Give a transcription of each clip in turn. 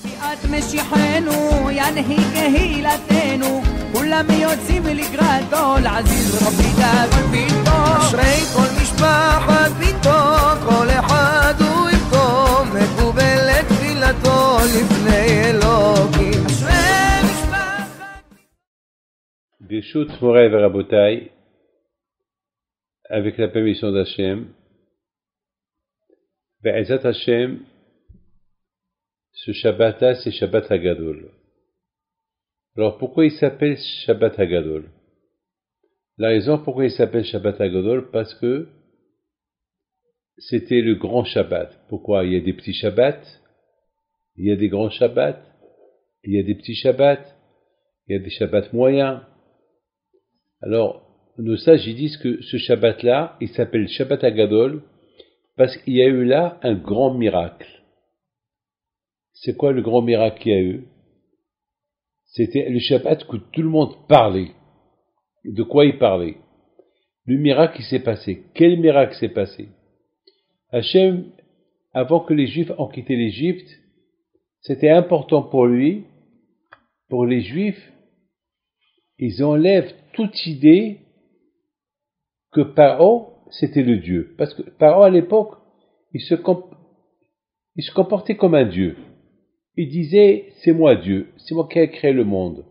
ביאת משיחנו ינהי קהילתנו כולם יוצאים לקראתו לעזיז רבי דוד ביתו אשרי כל משפחת ביתו כל אחד הוא איתו מקובל לתפילתו לפני אלוקים אשרי משפחת ברשות מוריי ורבותיי, avec la permission d'Hachem, Be'ezat Hashem, ce Shabbat-là, c'est Shabbat Hagadol. Alors pourquoi il s'appelle Shabbat Hagadol? La raison pourquoi il s'appelle Shabbat Hagadol, parce que c'était le grand Shabbat. Pourquoi? Il y a des petits Shabbats, il y a des grands Shabbats, il y a des petits Shabbats, il y a des Shabbats moyens. Alors, nos sages ils disent que ce Shabbat-là, il s'appelle Shabbat Hagadol, parce qu'il y a eu là un grand miracle. C'est quoi le grand miracle qu'il y a eu? C'était le Shabbat que tout le monde parlait. De quoi il parlait? Le miracle qui s'est passé. Quel miracle s'est passé? Hachem, avant que les Juifs ont quitté l'Égypte, c'était important pour lui, pour les Juifs, ils enlèvent toute idée que Paro, c'était le Dieu. Parce que Paro, à l'époque, il se comportait comme un Dieu. Il disait, c'est moi Dieu, c'est moi qui ai créé le monde.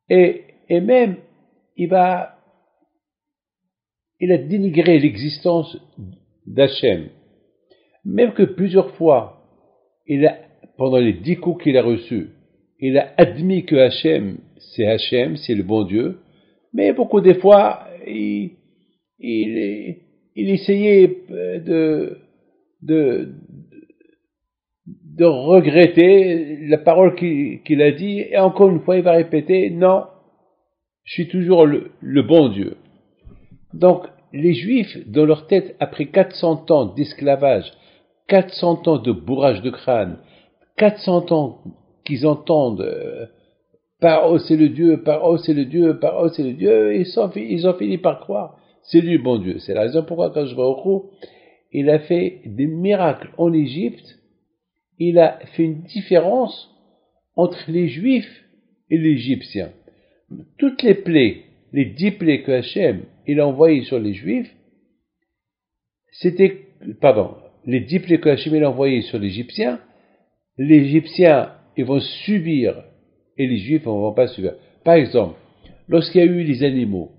Et même, il a dénigré l'existence d'Hachem. Même que plusieurs fois, pendant les 10 coups qu'il a reçus, il a admis que Hachem, c'est le bon Dieu. Mais beaucoup des fois, il essayait de regretter la parole qu'il a dit, et encore une fois il va répéter, non, je suis toujours le bon Dieu. Donc les Juifs, dans leur tête, après 400 ans d'esclavage, 400 ans de bourrage de crâne, 400 ans qu'ils entendent Paro c'est le Dieu, Paro c'est le Dieu, Paro c'est le Dieu, ils ont fini par croire, c'est lui le bon Dieu. C'est la raison pourquoi quand je vais au cours, il a fait des miracles en Égypte. Il a fait une différence entre les Juifs et les Égyptiens. Toutes les plaies, les 10 plaies que Hachem il a envoyées sur les Juifs, les 10 plaies que Hachem il a envoyées sur les Égyptiens ils vont subir et les Juifs ne vont pas subir. Par exemple, lorsqu'il y a eu les animaux,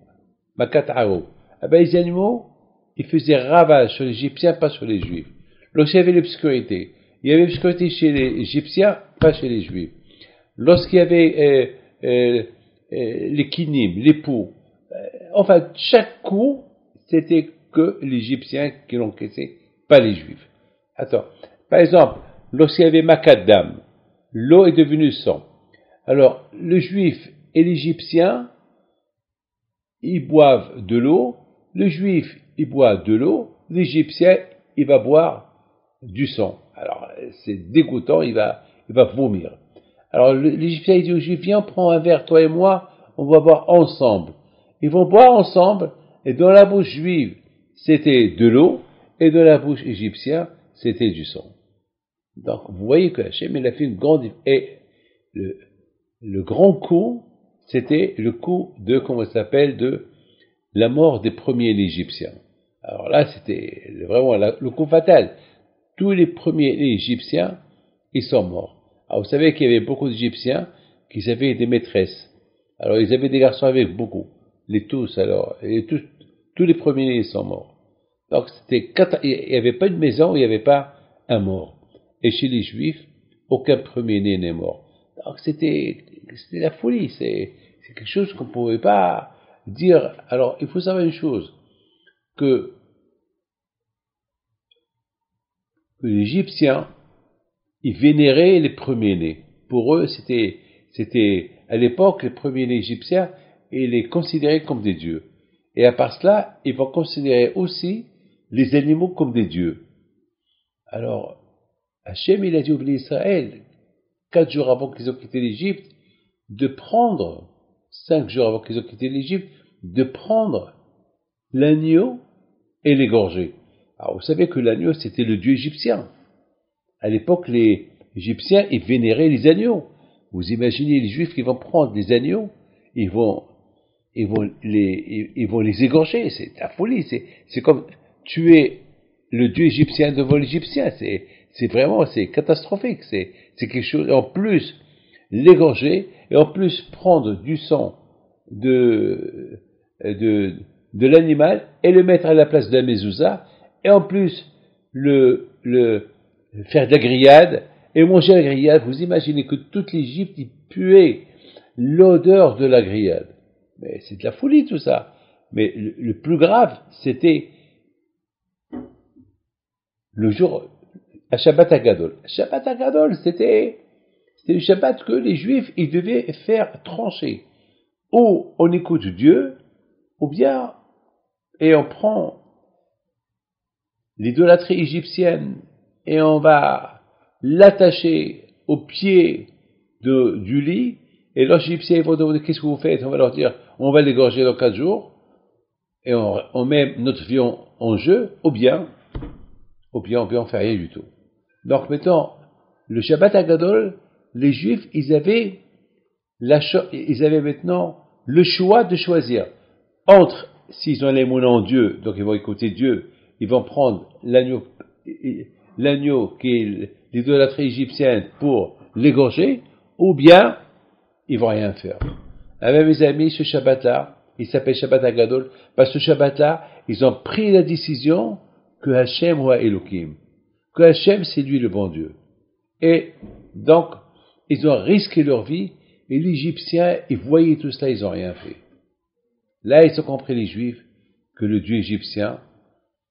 Makat'ao, les animaux, ils faisaient ravage sur les Égyptiens, pas sur les Juifs. Lorsqu'il y avait l'obscurité, il y avait l'obscurité chez les Égyptiens, pas chez les Juifs. Lorsqu'il y avait les kinim, les poux, enfin, chaque coup, c'était que les Égyptiens qui l'ont caissé, pas les Juifs. Attends, par exemple, lorsqu'il y avait Makadam, l'eau est devenue sang. Alors, le Juif et l'Égyptien, ils boivent de l'eau, le Juif, il boit de l'eau, l'Égyptien, il va boire du sang. Alors, c'est dégoûtant, il va vomir. Alors, l'Égyptien, il dit aux Juifs, viens, prends un verre, toi et moi, on va boire ensemble. Ils vont boire ensemble, et dans la bouche juive, c'était de l'eau, et dans la bouche égyptienne, c'était du sang. Donc, vous voyez que Hachem, il a fait une grande, et le grand coup, c'était le coup de la mort des premiers Égyptiens. Alors là, c'était vraiment le coup fatal. Tous les premiers Égyptiens, ils sont morts. Alors vous savez qu'il y avait beaucoup d'Égyptiens qui avaient des maîtresses. Alors ils avaient des garçons avec beaucoup. Tous les premiers ils sont morts. Donc il n'y avait pas une maison où il n'y avait pas un mort. Et chez les Juifs, aucun premier-né n'est mort. Donc c'était la folie. C'est quelque chose qu'on ne pouvait pas dire. Alors il faut savoir une chose, que les Égyptiens, ils vénéraient les premiers-nés. Pour eux, c'était à l'époque, les premiers-nés égyptiens, ils les considéraient comme des dieux. Et à part cela, ils vont considérer aussi les animaux comme des dieux. Alors, Hachem, il a dit au peuple d'Israël, 4 jours avant qu'ils ont quitté l'Égypte, 5 jours avant qu'ils ont quitté l'Égypte, de prendre l'agneau et l'égorger. Alors, vous savez que l'agneau, c'était le dieu égyptien. À l'époque, les Égyptiens, ils vénéraient les agneaux. Vous imaginez les Juifs qui vont prendre des agneaux, ils vont les égorger. C'est la folie. C'est comme tuer le dieu égyptien devant l'Égyptien. C'est vraiment, c'est catastrophique. C'est quelque chose. En plus, l'égorger et en plus prendre du sang de l'animal et le mettre à la place d'un mezouza et en plus le faire de la grillade et manger la grillade. Vous imaginez que toute l'Égypte y puait l'odeur de la grillade. Mais c'est de la folie tout ça. Mais le plus grave, c'était le jour à Shabbat Hagadol. Shabbat Hagadol, c'était le Shabbat que les Juifs ils devaient faire trancher. Ou on écoute Dieu, ou bien et on prend l'idolâtrie égyptienne et on va l'attacher au pied du lit. Et les Égyptiens vont demander qu'est-ce que vous faites. On va leur dire on va l'égorger dans 4 jours et on met notre vie en jeu, ou bien on fait rien du tout. Donc maintenant, le Shabbat Hagadol, les Juifs, ils avaient maintenant le choix de choisir entre, s'ils ont l'émouna en Dieu, donc ils vont écouter Dieu, ils vont prendre l'agneau qui est l'idolâtrie égyptienne pour l'égorger, ou bien ils vont rien faire. Avec mes amis, ce Shabbat-là, il s'appelle Shabbat Hagadol, parce que ce Shabbat-là, ils ont pris la décision que Hachem ou Elohim, que Hachem c'est lui le bon Dieu. Et donc, ils ont risqué leur vie, et les Égyptiens, ils voyaient tout cela, ils n'ont rien fait. Là, ils ont compris, les Juifs, que le Dieu égyptien,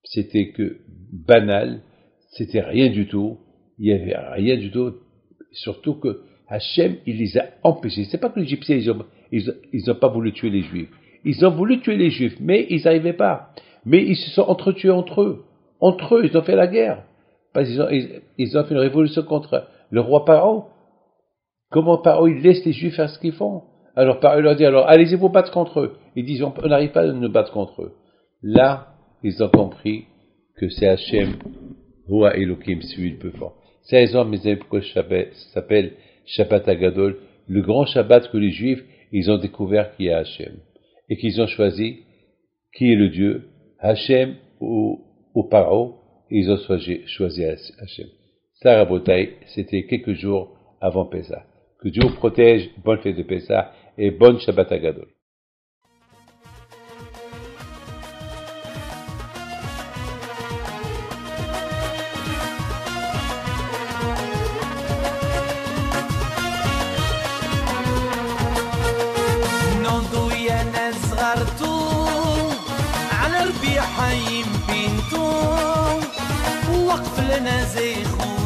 c'était que banal, c'était rien du tout, il n'y avait rien du tout, surtout que Hachem, il les a empêchés. C'est pas que les Égyptiens, ils ont pas voulu tuer les Juifs. Ils ont voulu tuer les Juifs, mais ils n'arrivaient pas. Mais ils se sont entretués entre eux. Entre eux, ils ont fait la guerre. Parce qu'ils ont fait une révolution contre le roi Paro. Comment Paro, il laisse les Juifs faire ce qu'ils font? Alors Paro leur dit, allez-y vous battre contre eux. Ils disent, on n'arrive pas à nous battre contre eux. Là, ils ont compris que c'est Hachem, Roa Elohim, celui le plus fort. C'est la raison, mes amis, pourquoi ça s'appelle Shabbat Hagadol, le grand Shabbat que les Juifs, ils ont découvert qui est Hachem. Et qu'ils ont choisi qui est le Dieu, Hachem ou Paro, et ils ont choisi Hachem. Ça, Rabotai, c'était quelques jours avant Pessah. Que Dieu vous protège, bonne fête de Pessah et bonne Shabbat Hagadol. على ربيع حيم بنتو وقف لنا زي خو